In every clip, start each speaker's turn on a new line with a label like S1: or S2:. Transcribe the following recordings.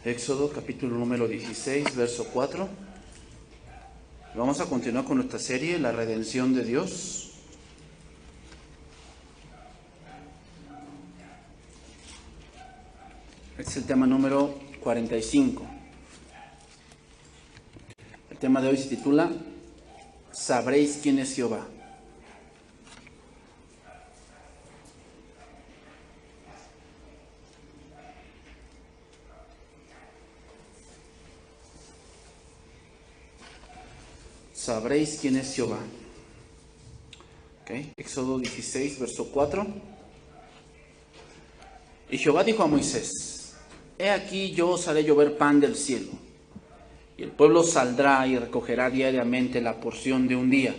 S1: Éxodo capítulo número 16, verso 4. Vamos a continuar con nuestra serie, La Redención de Dios. Este es el tema número 45. El tema de hoy se titula Sabréis quién es Jehová. Sabréis quién es Jehová. Éxodo 16, verso 4. Y Jehová dijo a Moisés: He aquí yo os haré llover pan del cielo, y el pueblo saldrá y recogerá diariamente la porción de un día,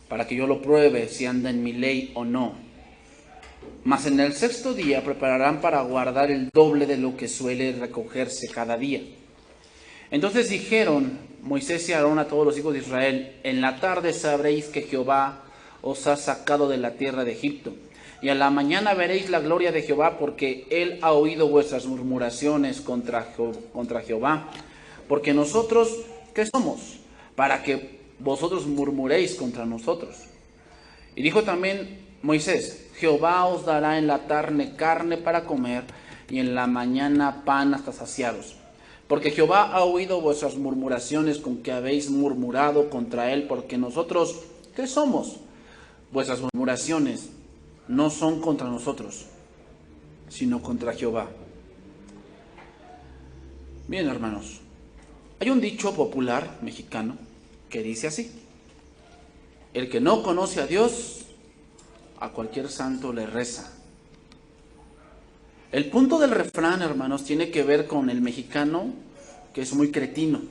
S1: para que yo lo pruebe si anda en mi ley o no. Mas en el sexto día prepararán para guardar el doble de lo que suele recogerse cada día. Entonces dijeron Moisés y Aarón a todos los hijos de Israel: En la tarde sabréis que Jehová os ha sacado de la tierra de Egipto, y a la mañana veréis la gloria de Jehová, porque él ha oído vuestras murmuraciones contra Jehová. Porque nosotros, ¿qué somos? Para que vosotros murmuréis contra nosotros. Y dijo también Moisés: Jehová os dará en la tarde carne para comer, y en la mañana pan hasta saciaros. Porque Jehová ha oído vuestras murmuraciones con que habéis murmurado contra él, porque nosotros, ¿qué somos? Vuestras murmuraciones no son contra nosotros, sino contra Jehová. Bien, hermanos, hay un dicho popular mexicano que dice así: el que no conoce a Dios, a cualquier santo le reza. El punto del refrán, hermanos, tiene que ver con el mexicano, que es muy cretino.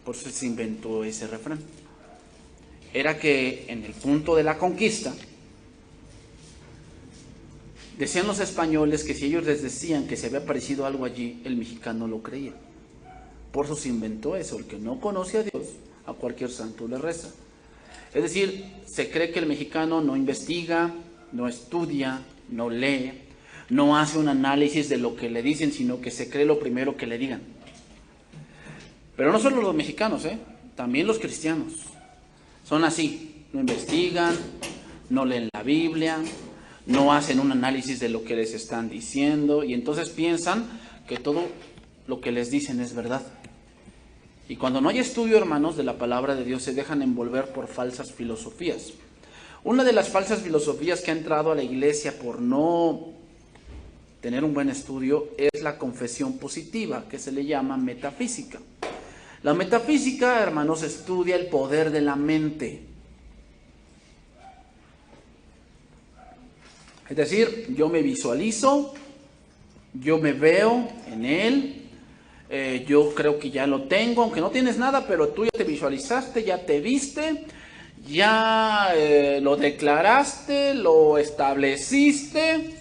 S1: Por eso se inventó ese refrán. Era que en el punto de la conquista, decían los españoles que si ellos les decían que se había aparecido algo allí, el mexicano lo creía. Por eso se inventó eso: el que no conoce a Dios, a cualquier santo le reza. Es decir, se cree que el mexicano no investiga, no estudia, no lee, no hace un análisis de lo que le dicen, sino que se cree lo primero que le digan. Pero no solo los mexicanos, también los cristianos son así: no investigan, no leen la Biblia, no hacen un análisis de lo que les están diciendo, y entonces piensan que todo lo que les dicen es verdad. Y cuando no hay estudio, hermanos, de la palabra de Dios, se dejan envolver por falsas filosofías. Una de las falsas filosofías que ha entrado a la iglesia por no tener un buen estudio es la confesión positiva, que se le llama metafísica. La metafísica, hermanos, estudia el poder de la mente. Es decir, yo me visualizo, yo me veo en él, yo creo que ya lo tengo, aunque no tienes nada, pero tú ya te visualizaste, ya te viste, ya lo declaraste, lo estableciste,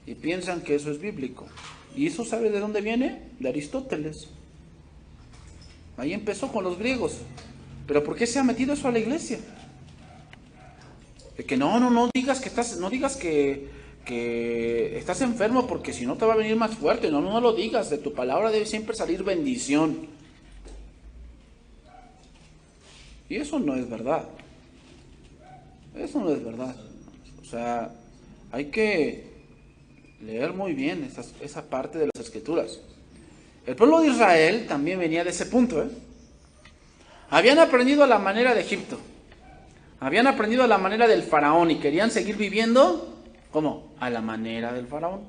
S1: y piensan que eso es bíblico. ¿Y eso sabe de dónde viene? De Aristóteles. Ahí empezó con los griegos. ¿Pero por qué se ha metido eso a la iglesia? De que no digas que estás, no digas que estás enfermo, porque si no te va a venir más fuerte. No lo digas. De tu palabra debe siempre salir bendición. Y eso no es verdad. Eso no es verdad. O sea, hay que leer muy bien esa parte de las Escrituras. El pueblo de Israel también venía de ese punto. Habían aprendido a la manera de Egipto. Habían aprendido a la manera del faraón y querían seguir viviendo, ¿cómo? A la manera del faraón.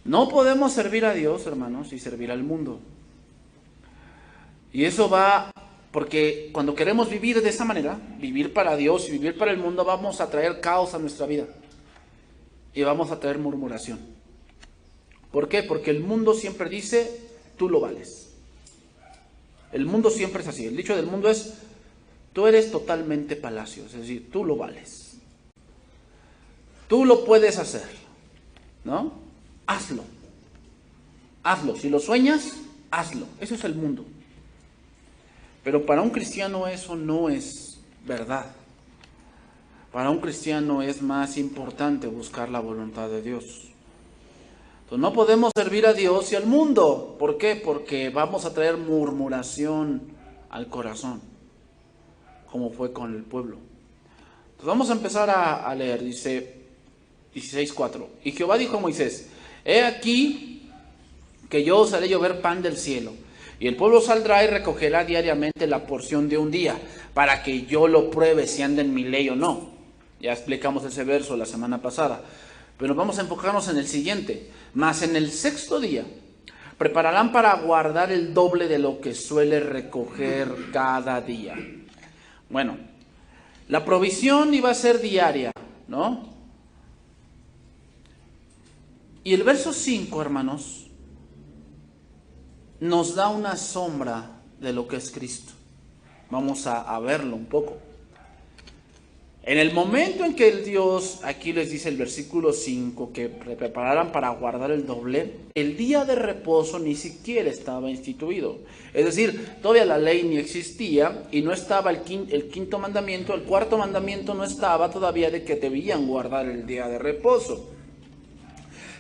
S1: No podemos servir a Dios, hermanos, y servir al mundo. Y eso va porque cuando queremos vivir de esa manera, vivir para Dios y vivir para el mundo, vamos a traer caos a nuestra vida. Y vamos a traer murmuración. ¿Por qué? Porque el mundo siempre dice: tú lo vales. El mundo siempre es así. El dicho del mundo es: tú eres totalmente palacio. Es decir, tú lo vales. Tú lo puedes hacer, ¿no? Hazlo. Hazlo. Si lo sueñas, hazlo. Eso es el mundo. Pero para un cristiano eso no es verdad. Para un cristiano es más importante buscar la voluntad de Dios. Entonces, no podemos servir a Dios y al mundo. ¿Por qué? Porque vamos a traer murmuración al corazón, como fue con el pueblo. Entonces, vamos a empezar a leer. Dice 16:4. Y Jehová dijo a Moisés: he aquí que yo os haré llover pan del cielo, y el pueblo saldrá y recogerá diariamente la porción de un día, para que yo lo pruebe si anda en mi ley o no. Ya explicamos ese verso la semana pasada, pero vamos a enfocarnos en el siguiente. Mas en el sexto día prepararán para guardar el doble de lo que suele recoger cada día. Bueno, la provisión iba a ser diaria, ¿no? Y el verso 5, hermanos, nos da una sombra de lo que es Cristo. Vamos a verlo un poco. En el momento en que el Dios, aquí les dice el versículo 5, que prepararan para guardar el doble, el día de reposo ni siquiera estaba instituido. Es decir, todavía la ley ni existía y no estaba el quinto mandamiento, el cuarto mandamiento no estaba todavía de que debían guardar el día de reposo.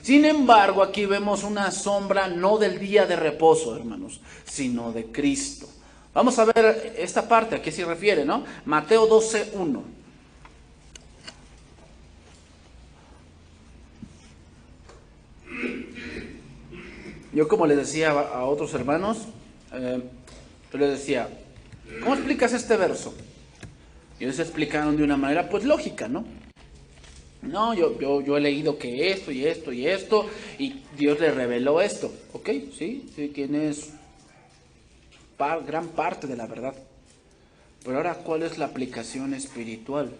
S1: Sin embargo, aquí vemos una sombra no del día de reposo, hermanos, sino de Cristo. Vamos a ver esta parte, ¿a qué se refiere, no? Mateo 12:1. Yo, como les decía a otros hermanos, yo les decía, ¿cómo explicas este verso? Y ellos explicaron de una manera pues lógica, ¿no? No, yo he leído que esto y esto y esto, y Dios le reveló esto. Ok, sí, tienes gran parte de la verdad. Pero ahora, ¿cuál es la aplicación espiritual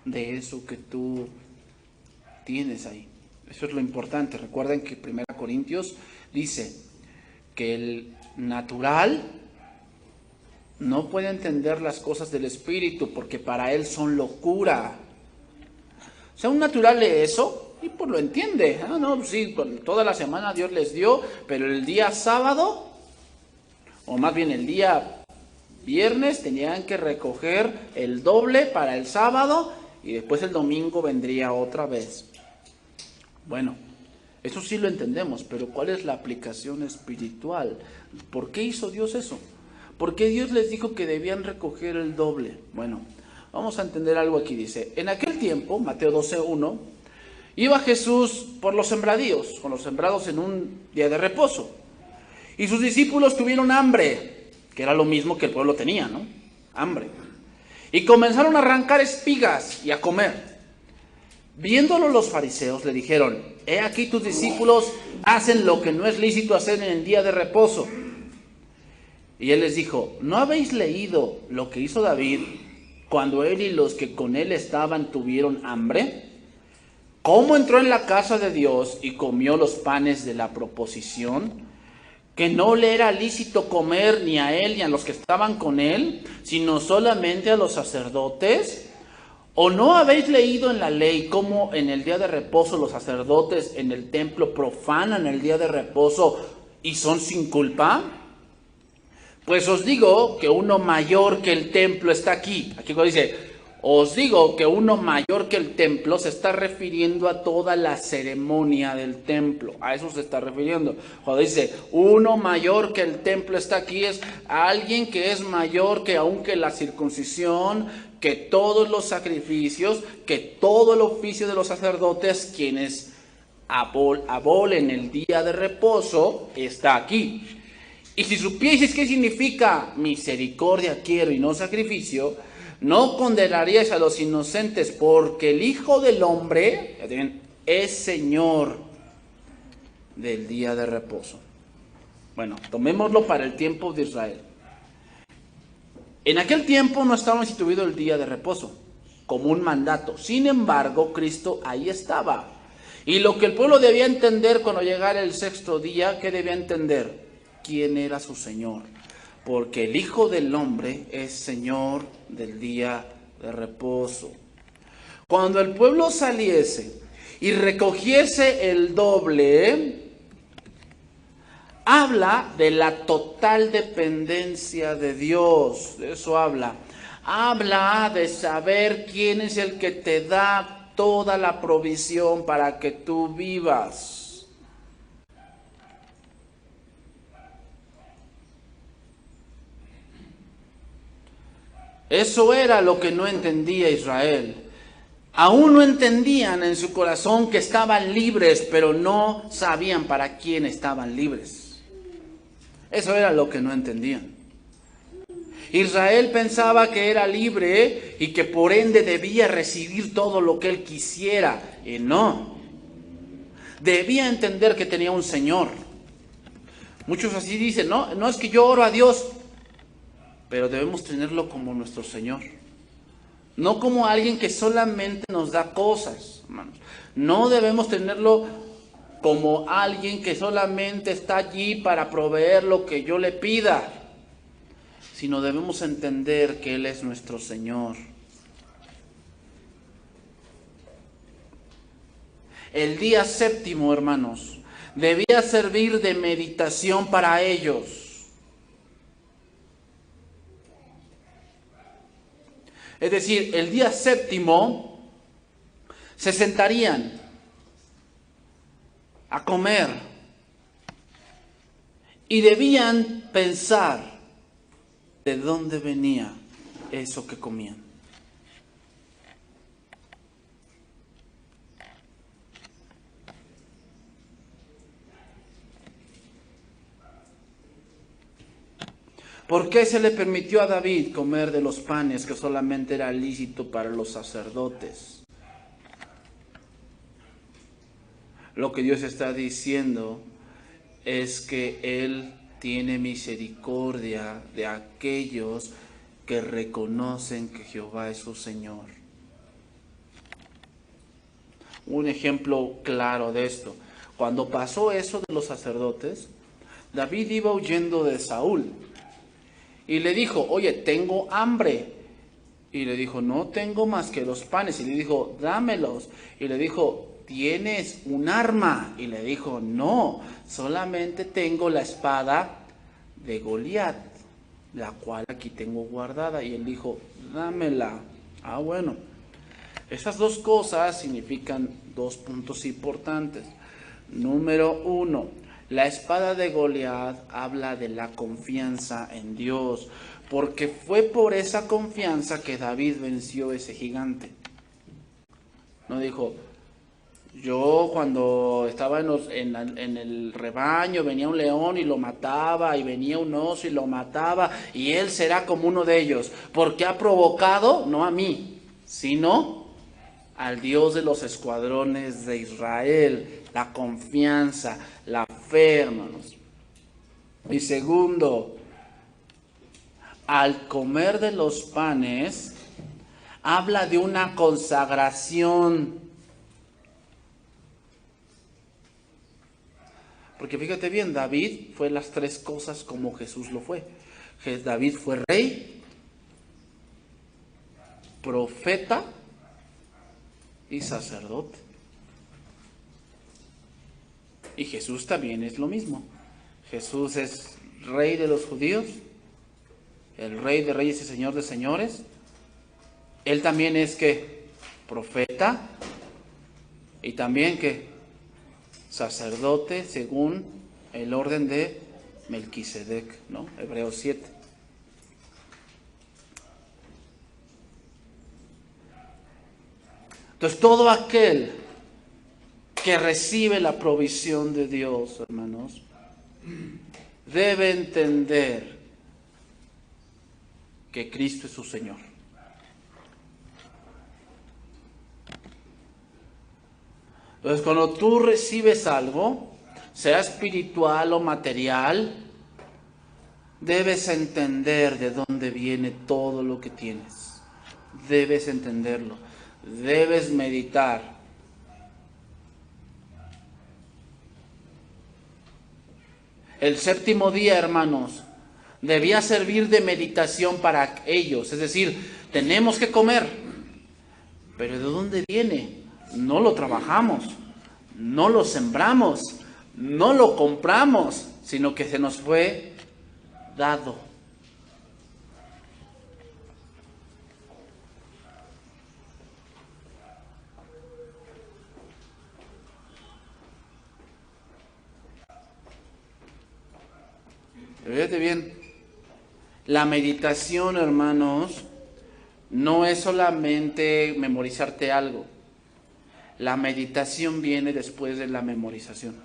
S1: de eso que tú tienes ahí? Eso es lo importante. Recuerden que 1 Corintios dice que el natural no puede entender las cosas del Espíritu porque para él son locura. O sea, un natural lee eso y pues lo entiende. Ah, no, sí, toda la semana Dios les dio, pero el día sábado, o más bien el día viernes, tenían que recoger el doble para el sábado y después el domingo vendría otra vez. Bueno, eso sí lo entendemos, pero ¿cuál es la aplicación espiritual? ¿Por qué hizo Dios eso? ¿Por qué Dios les dijo que debían recoger el doble? Bueno, vamos a entender algo aquí. Dice, en aquel tiempo, Mateo 12:1, iba Jesús por los sembradíos, con los sembrados en un día de reposo. Y sus discípulos tuvieron hambre, que era lo mismo que el pueblo tenía, ¿no? Hambre. Y comenzaron a arrancar espigas y a comer. Viéndolo los fariseos le dijeron, he aquí tus discípulos hacen lo que no es lícito hacer en el día de reposo. Y él les dijo, ¿no habéis leído lo que hizo David cuando él y los que con él estaban tuvieron hambre? ¿Cómo entró en la casa de Dios y comió los panes de la proposición? Que no le era lícito comer ni a él ni a los que estaban con él, sino solamente a los sacerdotes. ¿O no habéis leído en la ley cómo en el día de reposo los sacerdotes en el templo profanan el día de reposo y son sin culpa? Pues os digo que uno mayor que el templo está aquí. Aquí cuando dice, os digo que uno mayor que el templo, se está refiriendo a toda la ceremonia del templo. A eso se está refiriendo. Cuando dice, uno mayor que el templo está aquí, es alguien que es mayor que aunque la circuncisión, que todos los sacrificios, que todo el oficio de los sacerdotes, quienes abolen el día de reposo, está aquí. Y si supieseis qué significa misericordia quiero y no sacrificio, no condenaríais a los inocentes, porque el Hijo del Hombre es Señor del día de reposo. Bueno, tomémoslo para el tiempo de Israel. En aquel tiempo no estaba instituido el día de reposo como un mandato. Sin embargo, Cristo ahí estaba. Y lo que el pueblo debía entender cuando llegara el sexto día, ¿qué debía entender? ¿Quién era su Señor? Porque el Hijo del Hombre es Señor del día de reposo. Cuando el pueblo saliese y recogiese el doble, habla de la total dependencia de Dios. De eso habla. Habla de saber quién es el que te da toda la provisión para que tú vivas. Eso era lo que no entendía Israel. Aún no entendían en su corazón que estaban libres, pero no sabían para quién estaban libres. Eso era lo que no entendían. Israel pensaba que era libre y que por ende debía recibir todo lo que él quisiera. Y no. Debía entender que tenía un Señor. Muchos así dicen, no es que yo oro a Dios, pero debemos tenerlo como nuestro Señor. No como alguien que solamente nos da cosas, hermanos. No debemos tenerlo como alguien que solamente está allí para proveer lo que yo le pida, sino debemos entender que Él es nuestro Señor. El día séptimo, hermanos, debía servir de meditación para ellos. Es decir, el día séptimo se sentarían a comer y debían pensar de dónde venía eso que comían. ¿Por qué se le permitió a David comer de los panes que solamente era lícito para los sacerdotes? Lo que Dios está diciendo es que Él tiene misericordia de aquellos que reconocen que Jehová es su Señor. Un ejemplo claro de esto. Cuando pasó eso de los sacerdotes, David iba huyendo de Saúl. Y le dijo, oye, tengo hambre. Y le dijo, no tengo más que los panes. Y le dijo, dámelos. Y le dijo, ¿tienes un arma? Y le dijo, no, solamente tengo la espada de Goliat, la cual aquí tengo guardada. Y él dijo, dámela. Ah, bueno. Esas dos cosas significan dos puntos importantes. Número uno, la espada de Goliat habla de la confianza en Dios, porque fue por esa confianza que David venció ese gigante. No dijo, yo cuando estaba en el rebaño venía un león y lo mataba, y venía un oso y lo mataba, y él será como uno de ellos, porque ha provocado, no a mí, sino al Dios de los escuadrones de Israel. La confianza, la fe, hermanos. Y segundo, al comer de los panes, habla de una consagración. Porque fíjate bien, David fue las tres cosas como Jesús lo fue. David fue rey, profeta y sacerdote. Y Jesús también es lo mismo. Jesús es rey de los judíos, el rey de reyes y señor de señores. Él también es que profeta y también que sacerdote según el orden de Melquisedec, ¿no? Hebreos 7. Entonces todo aquel que recibe la provisión de Dios, hermanos, debe entender que Cristo es su Señor. Entonces, cuando tú recibes algo, sea espiritual o material, debes entender de dónde viene todo lo que tienes. Debes entenderlo. Debes meditar. El séptimo día, hermanos, debía servir de meditación para ellos. Es decir, tenemos que comer. ¿Pero de dónde viene? No lo trabajamos, no lo sembramos, no lo compramos, sino que se nos fue dado. Fíjate bien, la meditación, hermanos, no es solamente memorizarte algo. La meditación viene después de la memorización.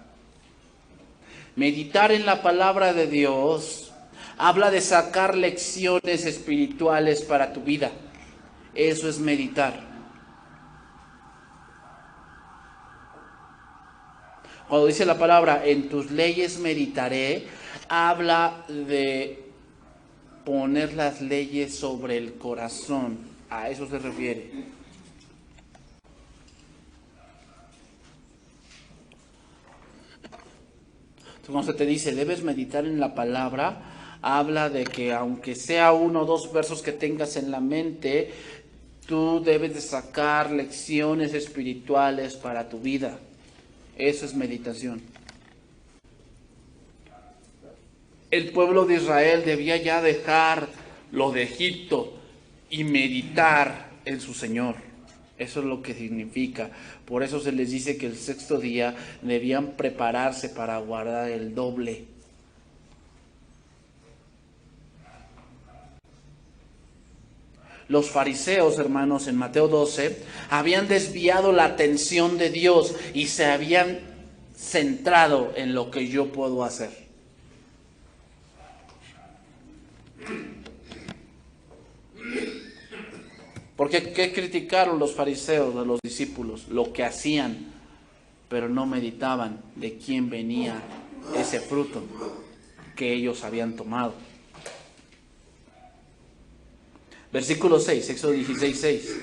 S1: Meditar en la palabra de Dios habla de sacar lecciones espirituales para tu vida. Eso es meditar. Cuando dice la palabra, en tus leyes meditaré, habla de poner las leyes sobre el corazón. A eso se refiere. Entonces, cuando se te dice, debes meditar en la palabra, habla de que aunque sea uno o dos versos que tengas en la mente, tú debes de sacar lecciones espirituales para tu vida. Eso es meditación. El pueblo de Israel debía ya dejar lo de Egipto y meditar en su Señor. Eso es lo que significa. Por eso se les dice que el sexto día debían prepararse para guardar el doble. Los fariseos, hermanos, en Mateo 12, habían desviado la atención de Dios y se habían centrado en lo que yo puedo hacer. Porque ¿qué criticaron los fariseos de los discípulos? Lo que hacían, pero no meditaban de quién venía ese fruto que ellos habían tomado. Versículo 6, Éxodo 16, 6.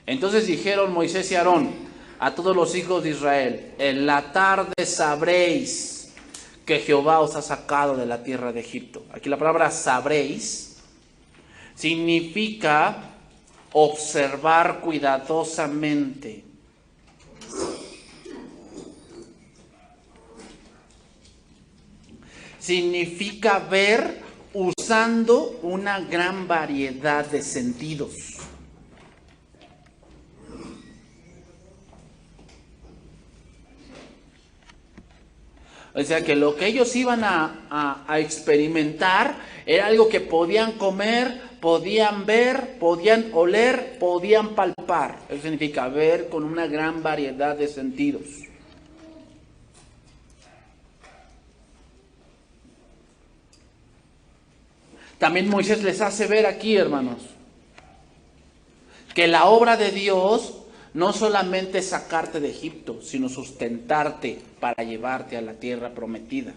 S1: Entonces dijeron Moisés y Aarón a todos los hijos de Israel, en la tarde sabréis que Jehová os ha sacado de la tierra de Egipto. Aquí la palabra sabréis significa observar cuidadosamente. Significa ver usando una gran variedad de sentidos. O sea que lo que ellos iban a experimentar era algo que podían comer, podían ver, podían oler, podían palpar. Eso significa ver con una gran variedad de sentidos. También Moisés les hace ver aquí, hermanos, que la obra de Dios no solamente es sacarte de Egipto, sino sustentarte para llevarte a la tierra prometida.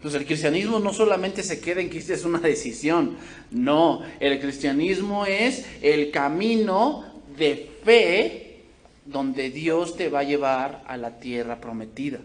S1: Entonces el cristianismo no solamente se queda en que esta es una decisión, no, el cristianismo es el camino de fe donde Dios te va a llevar a la tierra prometida.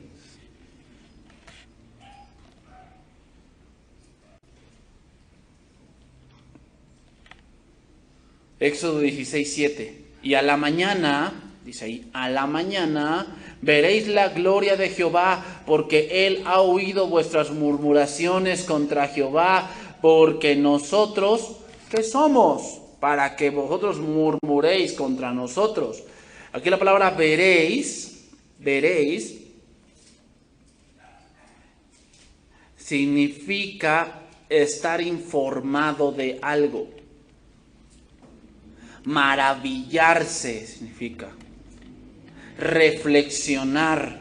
S1: Éxodo 16, 7. Y a la mañana, dice ahí, a la mañana veréis la gloria de Jehová, porque Él ha oído vuestras murmuraciones contra Jehová, porque nosotros, ¿qué somos? Para que vosotros murmuréis contra nosotros. Aquí la palabra veréis, significa estar informado de algo. Maravillarse significa reflexionar.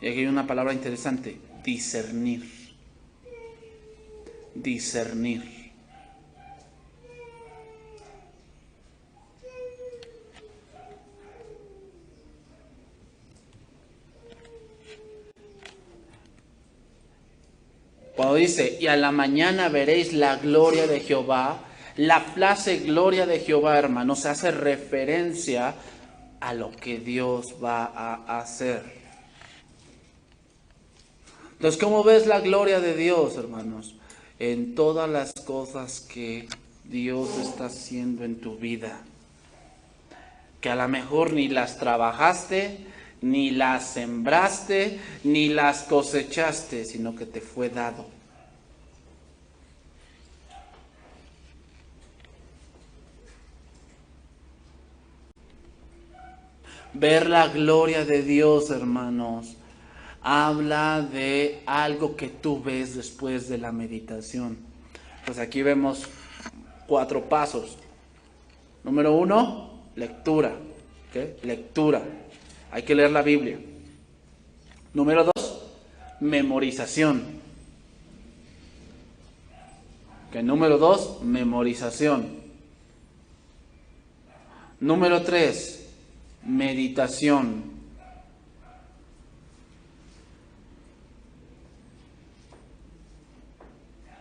S1: Y aquí hay una palabra interesante, discernir. Discernir. Cuando dice, y a la mañana veréis la gloria de Jehová, la frase gloria de Jehová, hermanos, hace referencia a lo que Dios va a hacer. Entonces, ¿cómo ves la gloria de Dios, hermanos? En todas las cosas que Dios está haciendo en tu vida. Que a lo mejor ni las trabajaste, ni las sembraste, ni las cosechaste, sino que te fue dado. Ver la gloria de Dios, hermanos, habla de algo que tú ves después de la meditación. Pues aquí vemos 4 pasos. Número 1, lectura. ¿Okay? Lectura. Hay que leer la Biblia. Número 2, memorización. ¿Okay? Número 2, memorización. Número 3, meditación.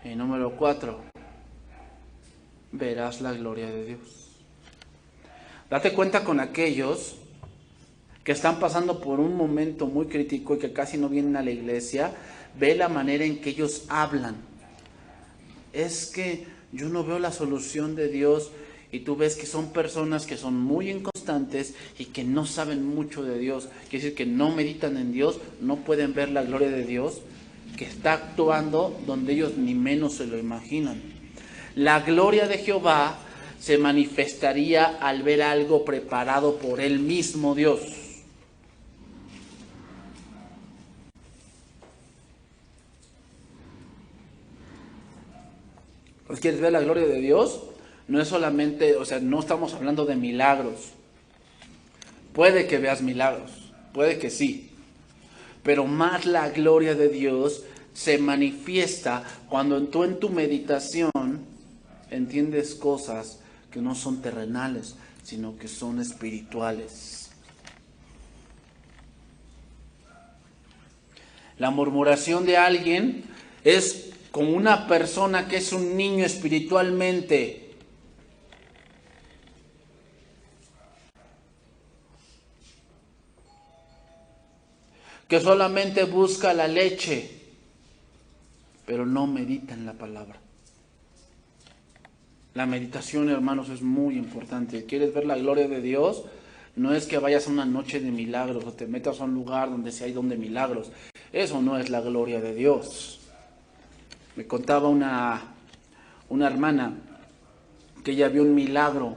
S1: Y número 4, verás la gloria de Dios. Date cuenta con aquellos que están pasando por un momento muy crítico y que casi no vienen a la iglesia. Ve la manera en que ellos hablan. Es que yo no veo la solución de Dios, y tú ves que son personas que son muy inconstantes y que no saben mucho de Dios. Quiere decir que no meditan en Dios, no pueden ver la gloria de Dios, que está actuando donde ellos ni menos se lo imaginan. La gloria de Jehová se manifestaría al ver algo preparado por Él mismo Dios. ¿Quieres ver la gloria de Dios? No es solamente, no estamos hablando de milagros. Puede que veas milagros, puede que sí. Pero más la gloria de Dios se manifiesta cuando tú en tu meditación entiendes cosas que no son terrenales, sino que son espirituales. La murmuración de alguien es como una persona que es un niño espiritualmente. Que solamente busca la leche, pero no medita en la palabra. La meditación, hermanos, es muy importante. ¿Quieres ver la gloria de Dios? No es que vayas a una noche de milagros o te metas a un lugar donde sí hay don de milagros. Eso no es la gloria de Dios. Me contaba una hermana que ella vio un milagro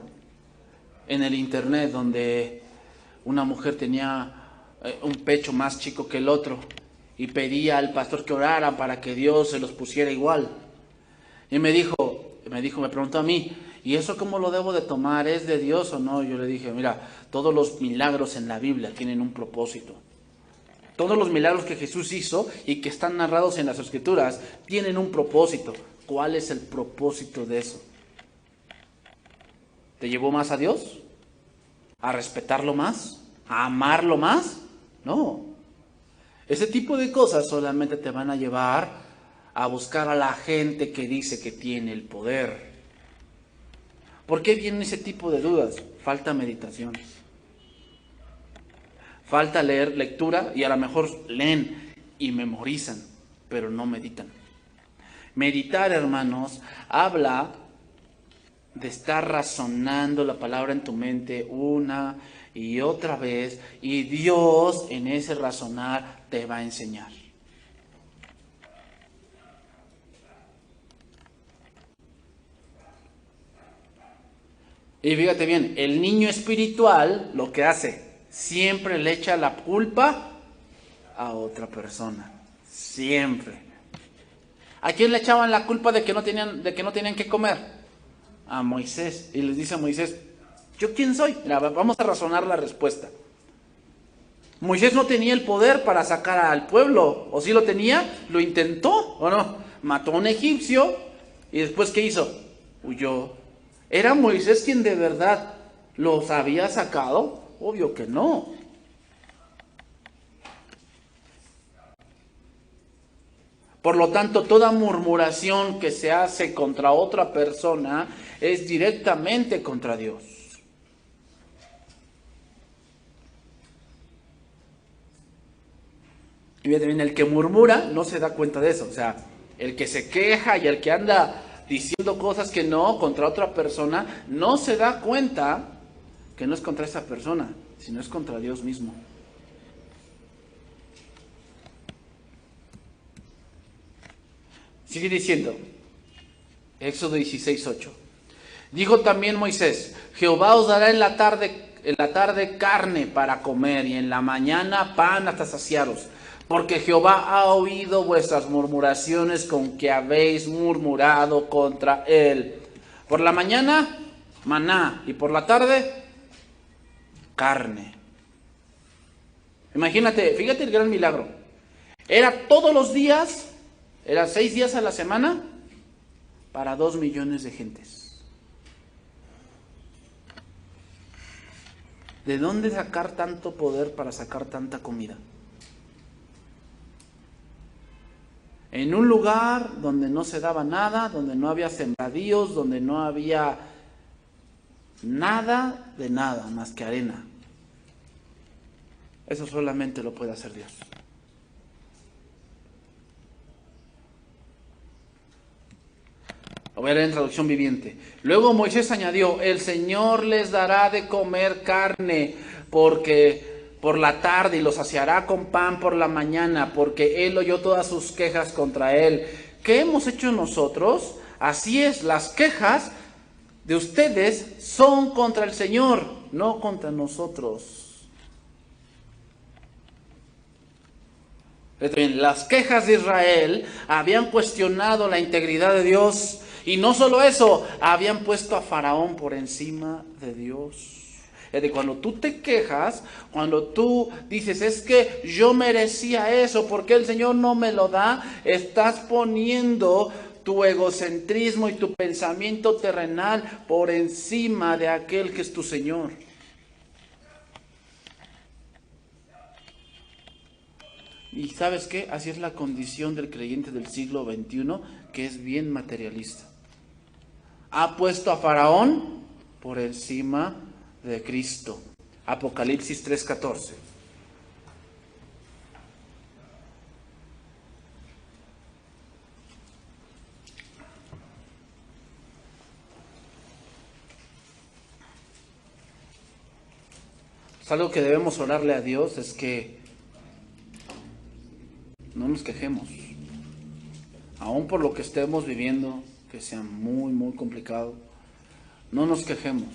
S1: en el internet donde una mujer tenía un pecho más chico que el otro y pedía al pastor que orara para que Dios se los pusiera igual. Y me preguntó a mí, ¿y eso cómo lo debo de tomar? ¿Es de Dios o no? Yo le dije, mira, todos los milagros en la Biblia tienen un propósito. Todos los milagros que Jesús hizo y que están narrados en las Escrituras tienen un propósito. ¿Cuál es el propósito de eso? ¿Te llevó más a Dios? ¿A respetarlo más? ¿A amarlo más? No. Ese tipo de cosas solamente te van a llevar a buscar a la gente que dice que tiene el poder. ¿Por qué vienen ese tipo de dudas? Falta meditación. Falta lectura, y a lo mejor leen y memorizan, pero no meditan. Meditar, hermanos, habla de estar razonando la palabra en tu mente una y otra vez, y Dios en ese razonar te va a enseñar. Y fíjate bien, el niño espiritual lo que hace, siempre le echa la culpa a otra persona. Siempre. ¿A quién le echaban la culpa de que no tenían que comer? A Moisés. Y les dice a Moisés, ¿yo quién soy? Mira, vamos a razonar la respuesta. Moisés no tenía el poder para sacar al pueblo. ¿O sí lo tenía? ¿Lo intentó o no? Mató a un egipcio y después ¿qué hizo? Huyó. ¿Era Moisés quien de verdad los había sacado? Obvio que no. Por lo tanto, toda murmuración que se hace contra otra persona es directamente contra Dios. Y bien, el que murmura no se da cuenta de eso. O sea, el que se queja y el que anda diciendo cosas que no contra otra persona, no se da cuenta que no es contra esa persona, sino es contra Dios mismo. Sigue diciendo, Éxodo 16:8. Dijo también Moisés, Jehová os dará en la tarde carne para comer y en la mañana pan hasta saciaros. Porque Jehová ha oído vuestras murmuraciones con que habéis murmurado contra él. Por la mañana, maná, y por la tarde, carne. Imagínate, fíjate el gran milagro. Era todos los días, era 6 días a la semana, para 2 millones de gentes. ¿De dónde sacar tanto poder para sacar tanta comida? En un lugar donde no se daba nada, donde no había sembradíos, donde no había nada de nada más que arena. Eso solamente lo puede hacer Dios. Lo voy a leer en traducción viviente. Luego Moisés añadió: el Señor les dará de comer carne por la tarde y los saciará con pan por la mañana, porque él oyó todas sus quejas contra él. ¿Qué hemos hecho nosotros? Así es, las quejas de ustedes son contra el Señor, no contra nosotros. Las quejas de Israel habían cuestionado la integridad de Dios, y no solo eso, habían puesto a Faraón por encima de Dios. Cuando tú te quejas, cuando tú dices, es que yo merecía eso, ¿por qué el Señor no me lo da? Estás poniendo tu egocentrismo y tu pensamiento terrenal por encima de aquel que es tu Señor. Y ¿sabes qué? Así es la condición del creyente del siglo XXI, que es bien materialista. Ha puesto a Faraón por encima de Cristo. Apocalipsis 3:14. Es algo que debemos orarle a Dios, es que no nos quejemos, aún por lo que estemos viviendo, que sea muy, muy complicado, no nos quejemos.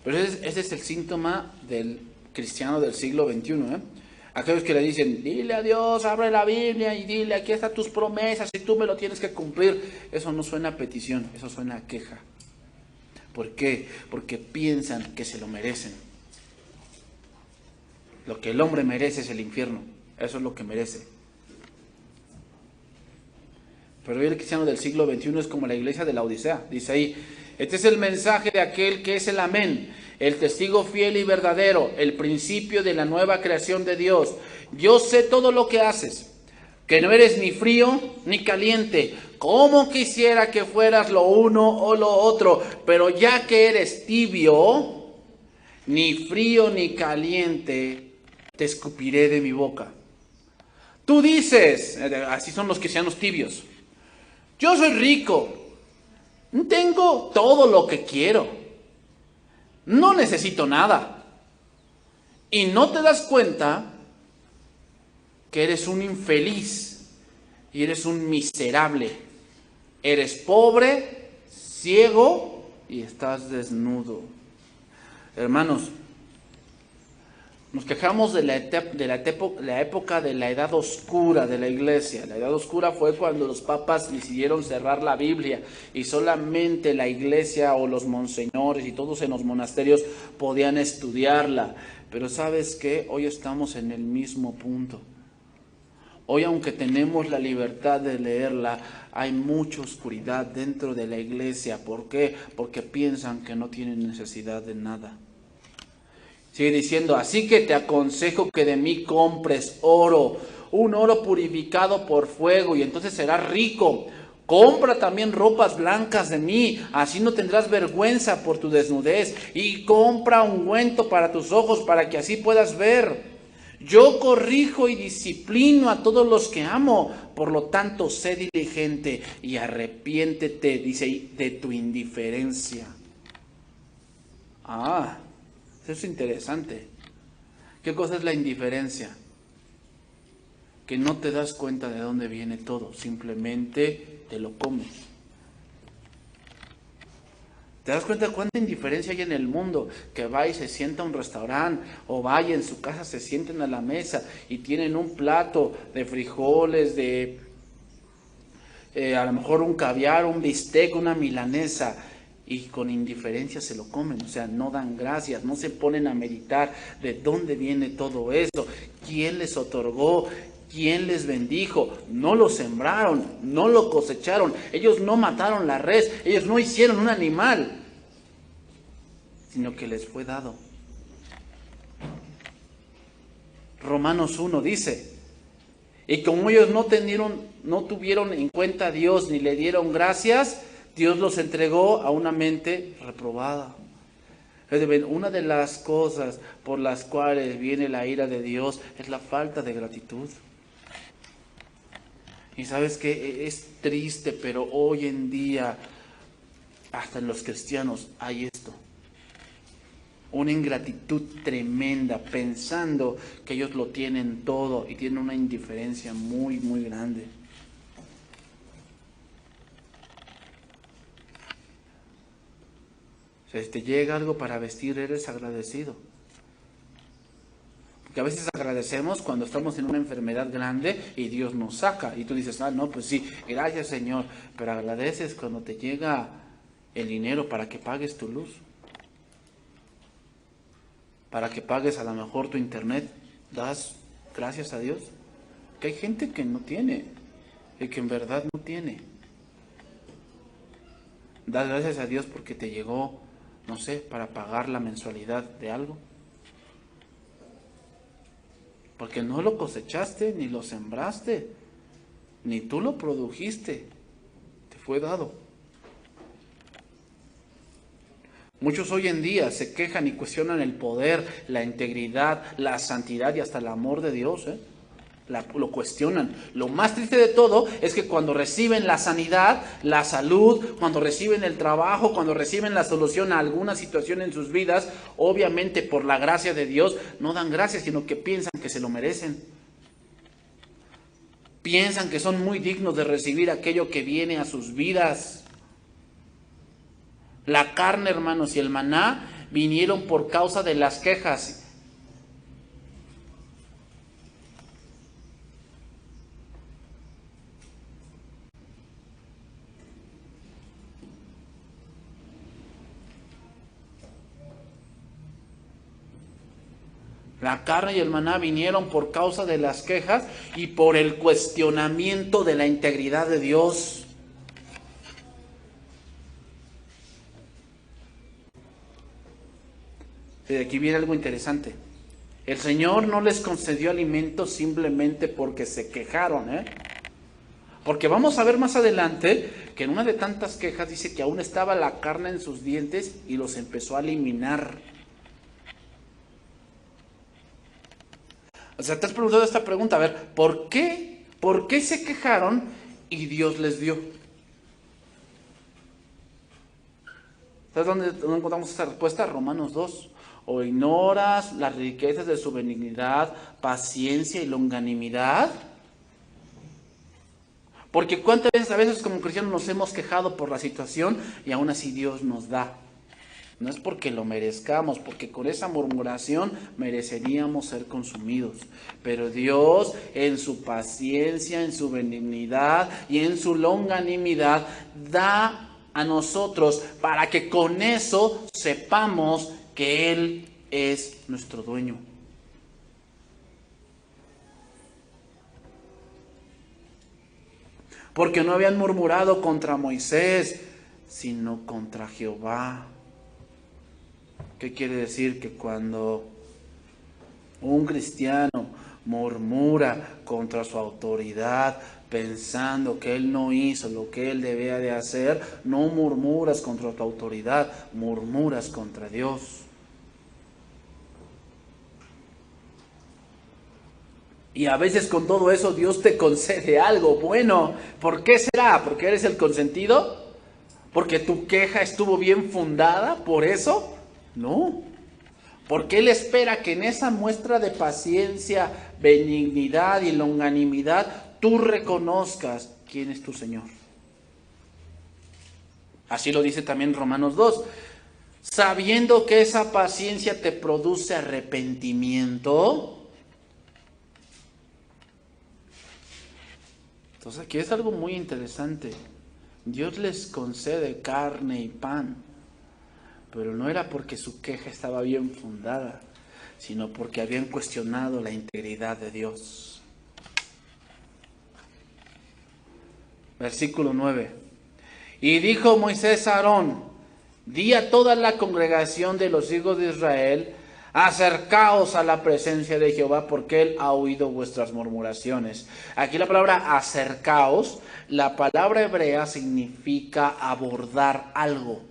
S1: Pero ese es el síntoma del cristiano del siglo XXI, Aquellos que le dicen, dile a Dios, abre la Biblia y dile, aquí están tus promesas y tú me lo tienes que cumplir. Eso no suena a petición, eso suena a queja. ¿Por qué? Porque piensan que se lo merecen. Lo que el hombre merece es el infierno. Eso es lo que merece. Pero hoy el cristiano del siglo XXI es como la iglesia de la Odisea. Dice ahí, este es el mensaje de aquel que es el amén, el testigo fiel y verdadero, el principio de la nueva creación de Dios. Yo sé todo lo que haces, que no eres ni frío ni caliente. Cómo quisiera que fueras lo uno o lo otro, pero ya que eres tibio, ni frío ni caliente, te escupiré de mi boca. Tú dices, así son los cristianos tibios, yo soy rico, tengo todo lo que quiero, no necesito nada. Y no te das cuenta que eres un infeliz y eres un miserable. Eres pobre, ciego y estás desnudo. Hermanos, nos quejamos de la época de la edad oscura de la iglesia. La edad oscura fue cuando los papas decidieron cerrar la Biblia y solamente la iglesia o los monseñores y todos en los monasterios podían estudiarla. Pero ¿sabes qué? Hoy estamos en el mismo punto. Hoy, aunque tenemos la libertad de leerla, hay mucha oscuridad dentro de la iglesia. ¿Por qué? Porque piensan que no tienen necesidad de nada. Sigue diciendo, así que te aconsejo que de mí compres oro, un oro purificado por fuego, y entonces serás rico. Compra también ropas blancas de mí, así no tendrás vergüenza por tu desnudez. Y compra ungüento para tus ojos, para que así puedas ver. Yo corrijo y disciplino a todos los que amo, por lo tanto sé diligente y arrepiéntete, dice, de tu indiferencia. Eso es interesante. ¿Qué cosa es la indiferencia? Que no te das cuenta de dónde viene todo, simplemente te lo comes. ¿Te das cuenta cuánta indiferencia hay en el mundo? Que va y se sienta a un restaurante o vaya en su casa, se sienten a la mesa y tienen un plato de frijoles, de a lo mejor un caviar, un bistec, una milanesa, y con indiferencia se lo comen. O sea, no dan gracias, no se ponen a meditar de dónde viene todo eso, quién les otorgó, quién les bendijo. No lo sembraron, no lo cosecharon, ellos no mataron la res, ellos no hicieron un animal, sino que les fue dado. Romanos 1 dice: y como ellos no tuvieron en cuenta a Dios ni le dieron gracias, Dios los entregó a una mente reprobada. Una de las cosas por las cuales viene la ira de Dios es la falta de gratitud. Y sabes que es triste, pero hoy en día, hasta en los cristianos, hay esto. Una ingratitud tremenda, pensando que ellos lo tienen todo y tienen una indiferencia muy, muy grande. O sea, si te llega algo para vestir, eres agradecido. Porque a veces agradecemos cuando estamos en una enfermedad grande y Dios nos saca. Y tú dices, no, pues sí, gracias Señor. Pero agradeces cuando te llega el dinero para que pagues tu luz, para que pagues a lo mejor tu internet. Das gracias a Dios. Que hay gente que no tiene, y que en verdad no tiene. Das gracias a Dios porque te llegó, no sé, para pagar la mensualidad de algo. Porque no lo cosechaste, ni lo sembraste, ni tú lo produjiste. Te fue dado. Muchos hoy en día se quejan y cuestionan el poder, la integridad, la santidad y hasta el amor de Dios. Lo cuestionan. Lo más triste de todo es que cuando reciben la sanidad, la salud, cuando reciben el trabajo, cuando reciben la solución a alguna situación en sus vidas, obviamente por la gracia de Dios, no dan gracias, sino que piensan que se lo merecen. Piensan que son muy dignos de recibir aquello que viene a sus vidas. La carne, hermanos, y el maná vinieron por causa de las quejas. La carne y el maná vinieron por causa de las quejas y por el cuestionamiento de la integridad de Dios. Aquí viene algo interesante. El Señor no les concedió alimento simplemente porque se quejaron, Porque vamos a ver más adelante que en una de tantas quejas dice que aún estaba la carne en sus dientes y los empezó a eliminar. O sea, te has preguntado esta pregunta, a ver, ¿por qué se quejaron y Dios les dio? ¿Sabes dónde encontramos esa respuesta? Romanos 2. ¿O ignoras las riquezas de su benignidad, paciencia y longanimidad? Porque cuántas veces a veces como cristianos nos hemos quejado por la situación y aún así Dios nos da. No es porque lo merezcamos, porque con esa murmuración mereceríamos ser consumidos. Pero Dios, en su paciencia, en su benignidad y en su longanimidad, da a nosotros para que con eso sepamos que Él es nuestro dueño. Porque no habían murmurado contra Moisés, sino contra Jehová. ¿Qué quiere decir? Que cuando un cristiano murmura contra su autoridad, pensando que él no hizo lo que él debía de hacer, no murmuras contra tu autoridad, murmuras contra Dios. Y a veces con todo eso Dios te concede algo bueno. ¿Por qué será? ¿Porque eres el consentido? ¿Porque tu queja estuvo bien fundada? ¿Por eso? No, porque Él espera que en esa muestra de paciencia, benignidad y longanimidad tú reconozcas quién es tu Señor. Así lo dice también Romanos 2. Sabiendo que esa paciencia te produce arrepentimiento. Entonces aquí es algo muy interesante. Dios les concede carne y pan, pero no era porque su queja estaba bien fundada, sino porque habían cuestionado la integridad de Dios. Versículo 9. Y dijo Moisés a Aarón: di a toda la congregación de los hijos de Israel: acercaos a la presencia de Jehová, porque él ha oído vuestras murmuraciones. Aquí la palabra acercaos, la palabra hebrea significa abordar algo.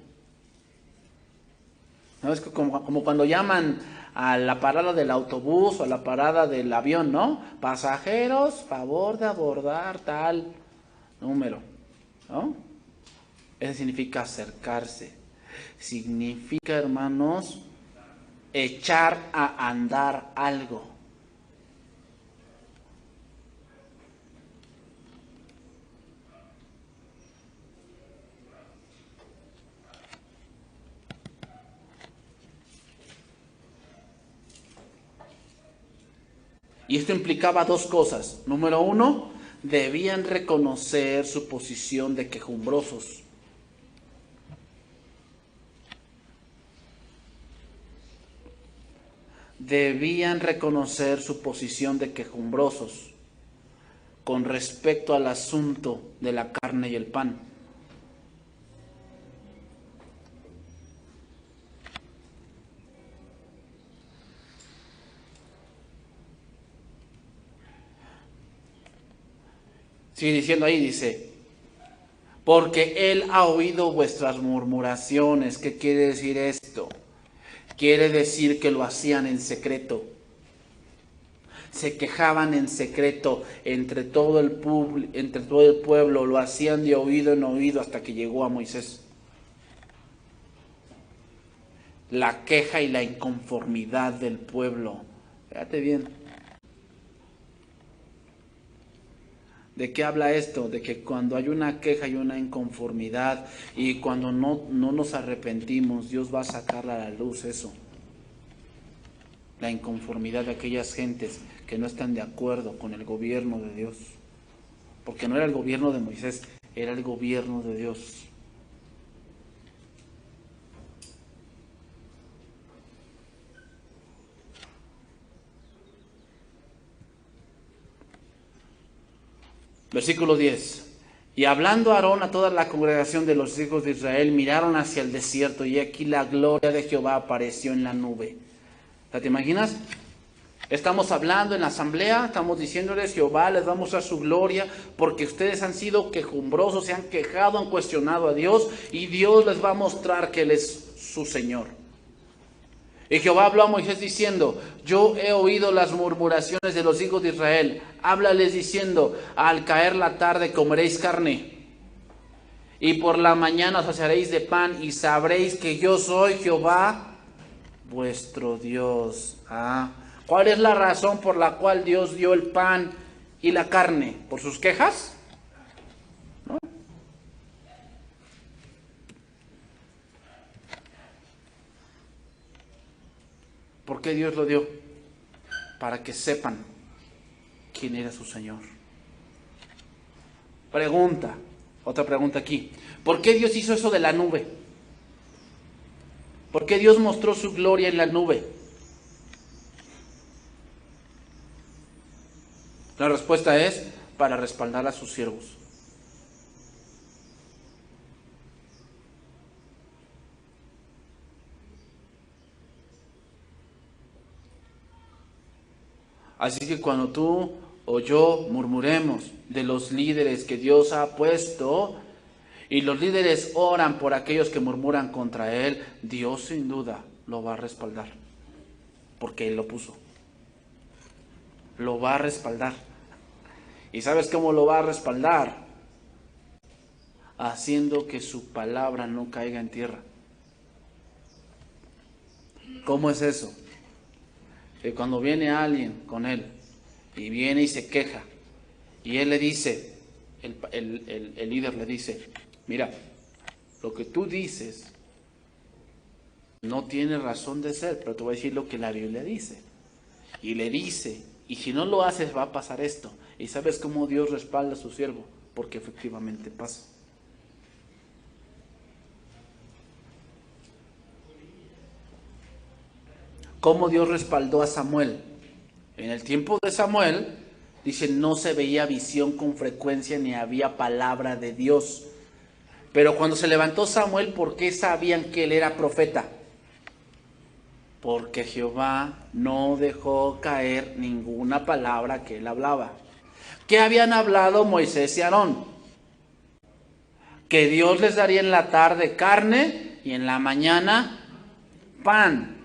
S1: ¿No? Es como cuando llaman a la parada del autobús o a la parada del avión, ¿no? Pasajeros, favor de abordar tal número, ¿no? Eso significa acercarse. Significa, hermanos, echar a andar algo. Y esto implicaba dos cosas. Número uno, debían reconocer su posición de quejumbrosos. Debían reconocer su posición de quejumbrosos con respecto al asunto de la carne y el pan. Sigue diciendo ahí, dice, porque él ha oído vuestras murmuraciones. ¿Qué quiere decir esto? Quiere decir que lo hacían en secreto. Se quejaban en secreto entre todo el pueblo, lo hacían de oído en oído hasta que llegó a Moisés. La queja y la inconformidad del pueblo. Fíjate bien. ¿De qué habla esto? De que cuando hay una queja y una inconformidad y cuando no nos arrepentimos, Dios va a sacar a la luz eso. La inconformidad de aquellas gentes que no están de acuerdo con el gobierno de Dios. Porque no era el gobierno de Moisés, era el gobierno de Dios. Versículo 10. Y hablando Aarón a toda la congregación de los hijos de Israel, miraron hacia el desierto y aquí la gloria de Jehová apareció en la nube. O sea, ¿te imaginas? Estamos hablando en la asamblea, estamos diciéndoles: Jehová les va a mostrar su gloria porque ustedes han sido quejumbrosos, se han quejado, han cuestionado a Dios y Dios les va a mostrar que Él es su Señor. Y Jehová habló a Moisés diciendo: yo he oído las murmuraciones de los hijos de Israel. Háblales diciendo: al caer la tarde comeréis carne, y por la mañana os saciaréis de pan, y sabréis que yo soy Jehová vuestro Dios. ¿Cuál es la razón por la cual Dios dio el pan y la carne? ¿Por sus quejas? ¿No? ¿Por qué Dios lo dio? Para que sepan quién era su Señor. Pregunta, otra pregunta aquí. ¿Por qué Dios hizo eso de la nube? ¿Por qué Dios mostró su gloria en la nube? La respuesta es: para respaldar a sus siervos. Así que cuando tú o yo murmuremos de los líderes que Dios ha puesto, y los líderes oran por aquellos que murmuran contra Él, Dios sin duda lo va a respaldar, porque Él lo puso. Lo va a respaldar. ¿Y sabes cómo lo va a respaldar? Haciendo que su palabra no caiga en tierra. ¿Cómo es eso? Que cuando viene alguien con él y viene y se queja y él le dice, el líder le dice: mira, lo que tú dices no tiene razón de ser, pero te voy a decir lo que la Biblia dice. Y le dice, y si no lo haces va a pasar esto. ¿Y sabes cómo Dios respalda a su siervo? Porque efectivamente pasa. ¿Cómo Dios respaldó a Samuel? En el tiempo de Samuel, dice, no se veía visión con frecuencia ni había palabra de Dios. Pero cuando se levantó Samuel, ¿por qué sabían que él era profeta? Porque Jehová no dejó caer ninguna palabra que él hablaba. ¿Qué habían hablado Moisés y Aarón? Que Dios les daría en la tarde carne y en la mañana pan.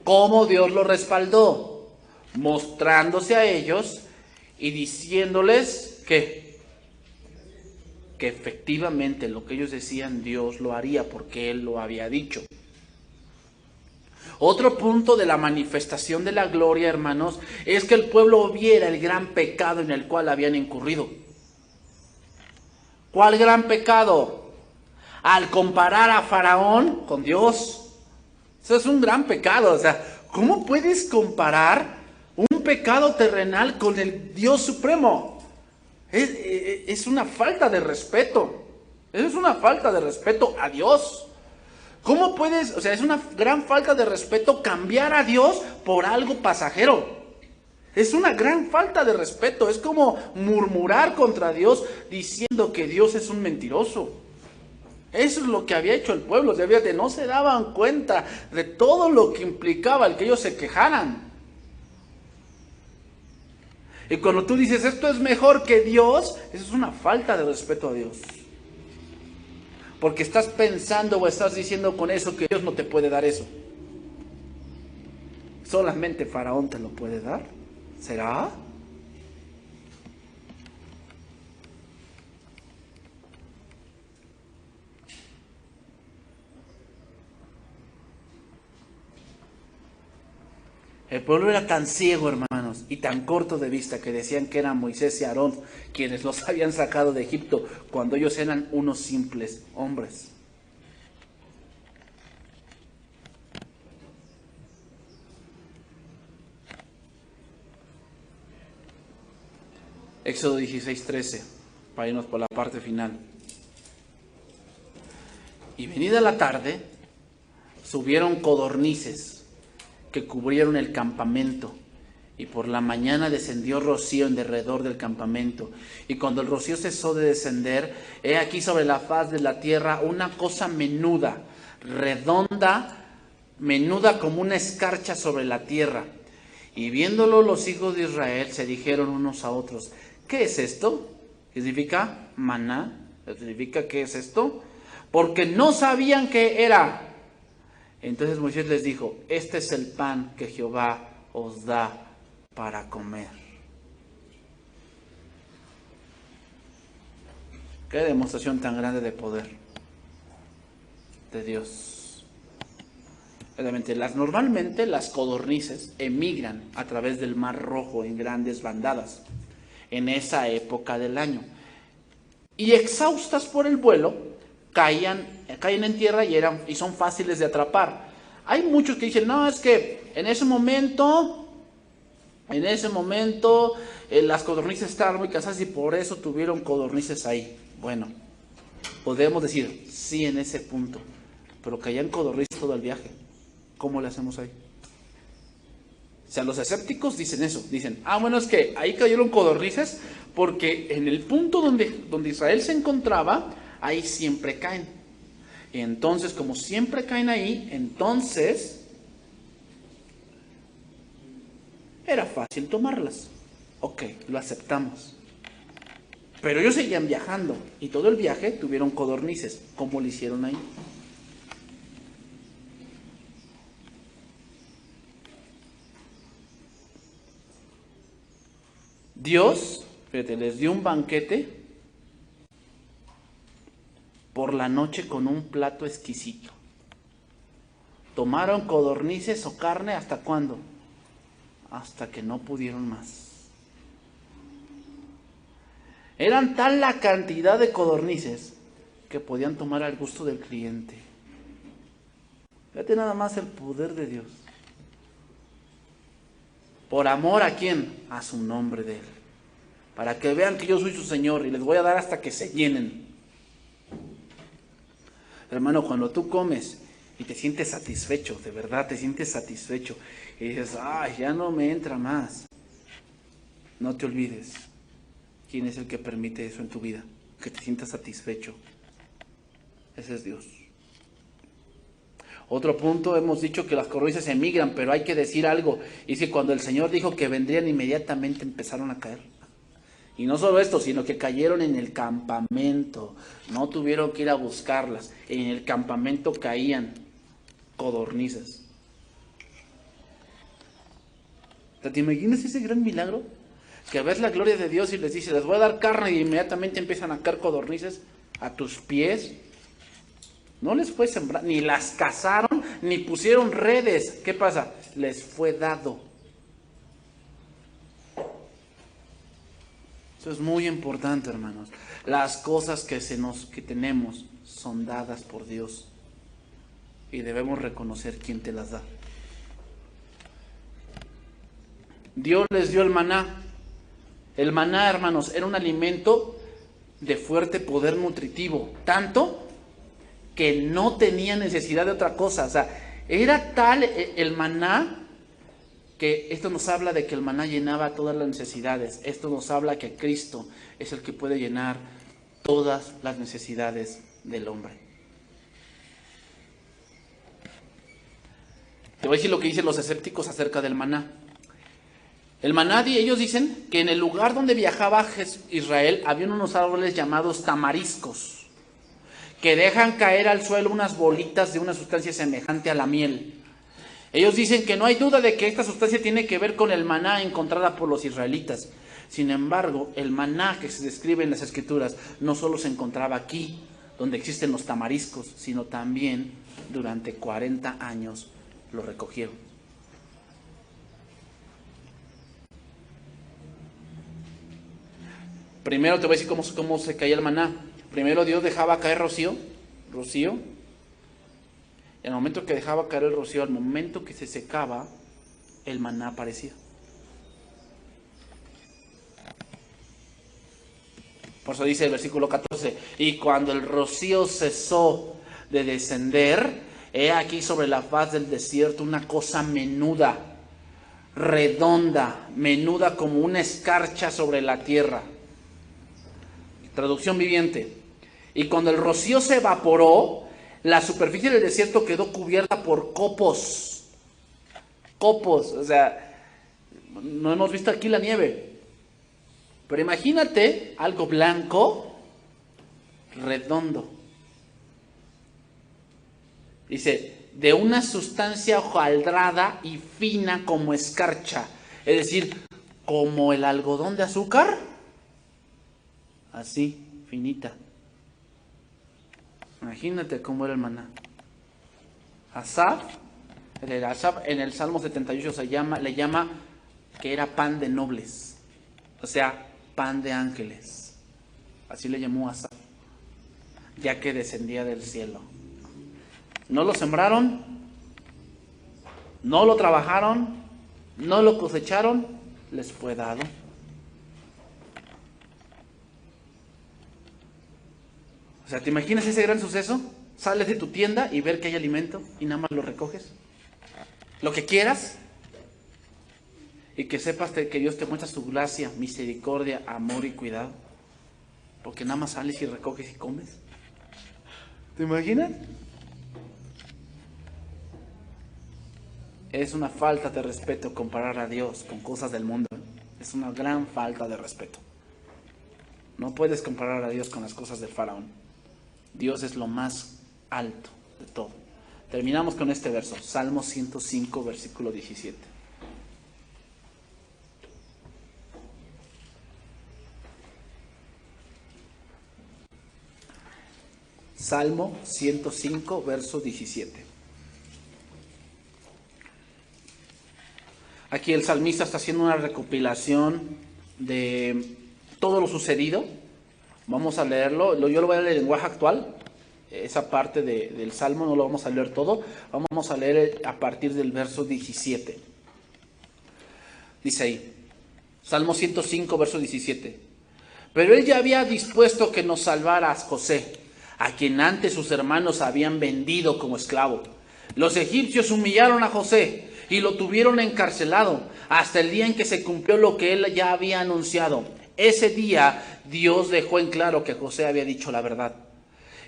S1: ¿Cómo Dios lo respaldó? Mostrándose a ellos y diciéndoles que efectivamente lo que ellos decían Dios lo haría porque Él lo había dicho. Otro punto de la manifestación de la gloria, hermanos, es que el pueblo viera el gran pecado en el cual habían incurrido. ¿Cuál gran pecado? Al comparar a Faraón con Dios. Eso es un gran pecado. O sea, ¿cómo puedes comparar un pecado terrenal con el Dios supremo? Es una falta de respeto. Es una falta de respeto a Dios. ¿Cómo puedes, o sea, es una gran falta de respeto cambiar a Dios por algo pasajero? Es una gran falta de respeto. Es como murmurar contra Dios diciendo que Dios es un mentiroso. Eso es lo que había hecho el pueblo. No se daban cuenta de todo lo que implicaba el que ellos se quejaran. Y cuando tú dices esto es mejor que Dios, eso es una falta de respeto a Dios. Porque estás pensando o estás diciendo con eso que Dios no te puede dar eso. ¿Solamente Faraón te lo puede dar? ¿Será? El pueblo era tan ciego, hermanos, y tan corto de vista que decían que eran Moisés y Aarón quienes los habían sacado de Egipto cuando ellos eran unos simples hombres. Éxodo 16:13, para irnos por la parte final. Y venida la tarde, subieron codornices que cubrieron el campamento, y por la mañana descendió rocío en derredor del campamento. Y cuando el rocío cesó de descender, he aquí sobre la faz de la tierra una cosa menuda, redonda, menuda como una escarcha sobre la tierra. Y viéndolo los hijos de Israel se dijeron unos a otros, ¿qué es esto? ¿Qué significa? Maná. ¿Qué significa qué es esto? Porque no sabían qué era. Entonces Moisés les dijo, este es el pan que Jehová os da para comer. Qué demostración tan grande de poder de Dios. Normalmente las codornices emigran a través del Mar Rojo en grandes bandadas en esa época del año. Y exhaustas por el vuelo, caen en tierra y son fáciles de atrapar. Hay muchos que dicen, no, es que en ese momento las codornices estaban muy cansadas y por eso tuvieron codornices ahí. Bueno, podemos decir, sí, en ese punto, pero caían codornices todo el viaje. ¿Cómo le hacemos ahí? O sea, los escépticos dicen eso, dicen, bueno, es que ahí cayeron codornices porque en el punto donde Israel se encontraba, ahí siempre caen. Y entonces, como siempre caen ahí, entonces era fácil tomarlas. Ok, lo aceptamos. Pero ellos seguían viajando y todo el viaje tuvieron codornices. ¿Cómo lo hicieron ahí? Dios, fíjate, les dio un banquete por la noche con un plato exquisito. Tomaron codornices o carne, ¿hasta cuándo? Hasta que no pudieron más. Eran tal la cantidad de codornices que podían tomar al gusto del cliente. Fíjate nada más el poder de Dios. ¿Por amor a quién? A su nombre de Él. Para que vean que yo soy su Señor y les voy a dar hasta que se llenen. Hermano, cuando tú comes y te sientes satisfecho, de verdad te sientes satisfecho, y dices, ay, ya no me entra más. No te olvides quién es el que permite eso en tu vida, que te sientas satisfecho. Ese es Dios. Otro punto, hemos dicho que las codornices emigran, pero hay que decir algo. Y es que cuando el Señor dijo que vendrían, inmediatamente empezaron a caer. Y no solo esto, sino que cayeron en el campamento. No tuvieron que ir a buscarlas. En el campamento caían codornices. ¿Te imaginas ese gran milagro? Que ves la gloria de Dios y les dice, les voy a dar carne, y inmediatamente empiezan a caer codornices a tus pies. No les fue sembrar, ni las cazaron, ni pusieron redes. ¿Qué pasa? Les fue dado. Eso es muy importante, hermanos. Las cosas que tenemos son dadas por Dios. Y debemos reconocer quién te las da. Dios les dio el maná. El maná, hermanos, era un alimento de fuerte poder nutritivo. Tanto que no tenía necesidad de otra cosa. O sea, era tal el maná que esto nos habla de que el maná llenaba todas las necesidades. Esto nos habla que Cristo es el que puede llenar todas las necesidades del hombre. Te voy a decir lo que dicen los escépticos acerca del maná. El maná, ellos dicen que en el lugar donde viajaba Israel había unos árboles llamados tamariscos, que dejan caer al suelo unas bolitas de una sustancia semejante a la miel. Ellos dicen que no hay duda de que esta sustancia tiene que ver con el maná encontrada por los israelitas. Sin embargo, el maná que se describe en las Escrituras no solo se encontraba aquí, donde existen los tamariscos, sino también durante 40 años lo recogieron. Primero te voy a decir cómo se caía el maná. Primero Dios dejaba caer rocío, y al momento que dejaba caer el rocío, al momento que se secaba, el maná aparecía. Por eso dice el versículo 14, y cuando el rocío cesó de descender, he aquí sobre la faz del desierto una cosa menuda, redonda, menuda como una escarcha sobre la tierra. Traducción viviente. Y cuando el rocío se evaporó, la superficie del desierto quedó cubierta por copos. Copos, o sea, no hemos visto aquí la nieve. Pero imagínate algo blanco, redondo. Dice, de una sustancia hojaldrada y fina como escarcha. Es decir, como el algodón de azúcar. Así, finita. Imagínate cómo era el maná. Asaf en el Salmo 78 le llama que era pan de nobles. O sea, pan de ángeles. Así le llamó Asaf, ya que descendía del cielo. No lo sembraron, no lo trabajaron, no lo cosecharon, les fue dado. O sea, ¿te imaginas ese gran suceso? Sales de tu tienda y ver que hay alimento y nada más lo recoges. Lo que quieras. Y que sepas que Dios te muestra su gracia, misericordia, amor y cuidado. Porque nada más sales y recoges y comes. ¿Te imaginas? Es una falta de respeto comparar a Dios con cosas del mundo. Es una gran falta de respeto. No puedes comparar a Dios con las cosas del faraón. Dios es lo más alto de todo. Terminamos con este verso, Salmo 105, versículo 17. Salmo 105, verso 17. Aquí el salmista está haciendo una recopilación de todo lo sucedido Vamos a leerlo. Yo lo voy a leer en lenguaje actual. Esa parte del Salmo no lo vamos a leer todo. Vamos a leer a partir del verso 17. Dice ahí, Salmo 105, verso 17. Pero él ya había dispuesto que nos salvara a José, a quien antes sus hermanos habían vendido como esclavo. Los egipcios humillaron a José y lo tuvieron encarcelado hasta el día en que se cumplió lo que él ya había anunciado. Ese día Dios dejó en claro que José había dicho la verdad.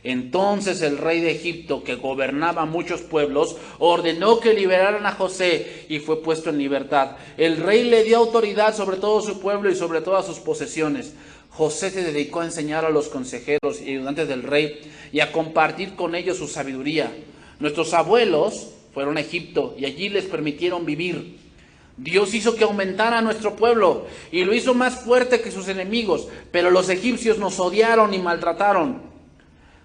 S1: Entonces el rey de Egipto, que gobernaba muchos pueblos, ordenó que liberaran a José y fue puesto en libertad. El rey le dio autoridad sobre todo su pueblo y sobre todas sus posesiones. José se dedicó a enseñar a los consejeros y ayudantes del rey y a compartir con ellos su sabiduría. Nuestros abuelos fueron a Egipto y allí les permitieron vivir. Dios hizo que aumentara nuestro pueblo y lo hizo más fuerte que sus enemigos, pero los egipcios nos odiaron y maltrataron.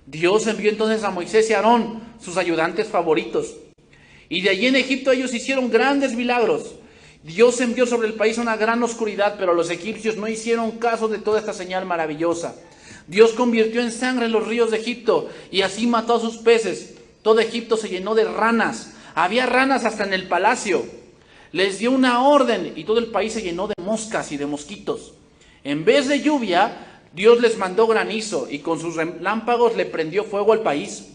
S1: Dios envió entonces a Moisés y a Aarón, sus ayudantes favoritos. Y de allí en Egipto ellos hicieron grandes milagros. Dios envió sobre el país una gran oscuridad, pero los egipcios no hicieron caso de toda esta señal maravillosa. Dios convirtió en sangre los ríos de Egipto y así mató a sus peces. Todo Egipto se llenó de ranas. Había ranas hasta en el palacio. Les dio una orden y todo el país se llenó de moscas y de mosquitos. En vez de lluvia, Dios les mandó granizo y con sus relámpagos le prendió fuego al país.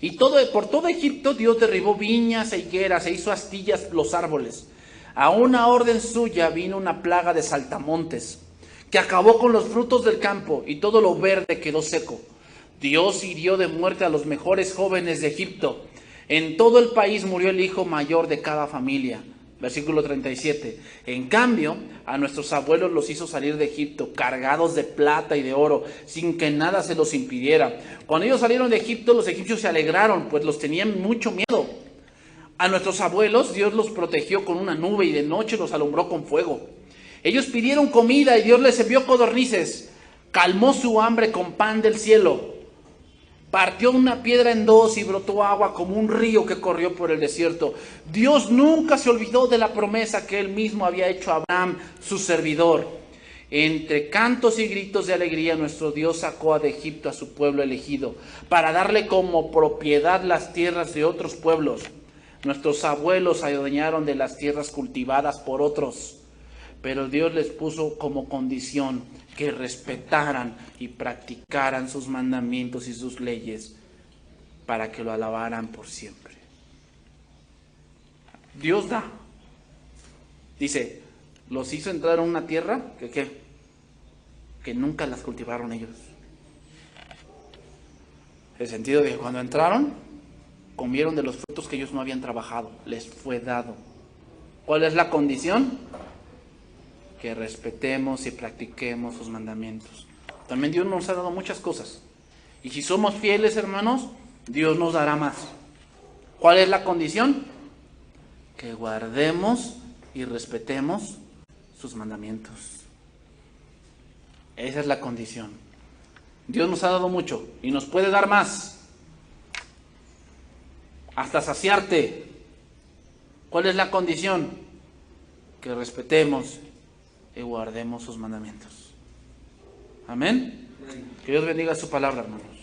S1: Y por todo Egipto Dios derribó viñas e higueras e hizo astillas los árboles. A una orden suya vino una plaga de saltamontes que acabó con los frutos del campo y todo lo verde quedó seco. Dios hirió de muerte a los mejores jóvenes de Egipto. En todo el país murió el hijo mayor de cada familia. Versículo 37. En cambio, a nuestros abuelos los hizo salir de Egipto, cargados de plata y de oro, sin que nada se los impidiera. Cuando ellos salieron de Egipto, los egipcios se alegraron, pues los tenían mucho miedo. A nuestros abuelos, Dios los protegió con una nube y de noche los alumbró con fuego. Ellos pidieron comida y Dios les envió codornices. Calmó su hambre con pan del cielo. Partió una piedra en dos y brotó agua como un río que corrió por el desierto. Dios nunca se olvidó de la promesa que él mismo había hecho a Abraham, su servidor. Entre cantos y gritos de alegría, nuestro Dios sacó de Egipto a su pueblo elegido, para darle como propiedad las tierras de otros pueblos. Nuestros abuelos se adueñaron de las tierras cultivadas por otros, pero Dios les puso como condición que respetaran y practicaran sus mandamientos y sus leyes para que lo alabaran por siempre. Dios da. Dice, los hizo entrar a una tierra que nunca las cultivaron ellos. El sentido de que cuando entraron, comieron de los frutos que ellos no habían trabajado, les fue dado. ¿Cuál es la condición? Que respetemos y practiquemos sus mandamientos. También Dios nos ha dado muchas cosas. Y si somos fieles, hermanos, Dios nos dará más. ¿Cuál es la condición? Que guardemos y respetemos sus mandamientos. Esa es la condición. Dios nos ha dado mucho y nos puede dar más. Hasta saciarte. ¿Cuál es la condición? Que respetemos y guardemos sus mandamientos. Amén. Que Dios bendiga su palabra, hermanos.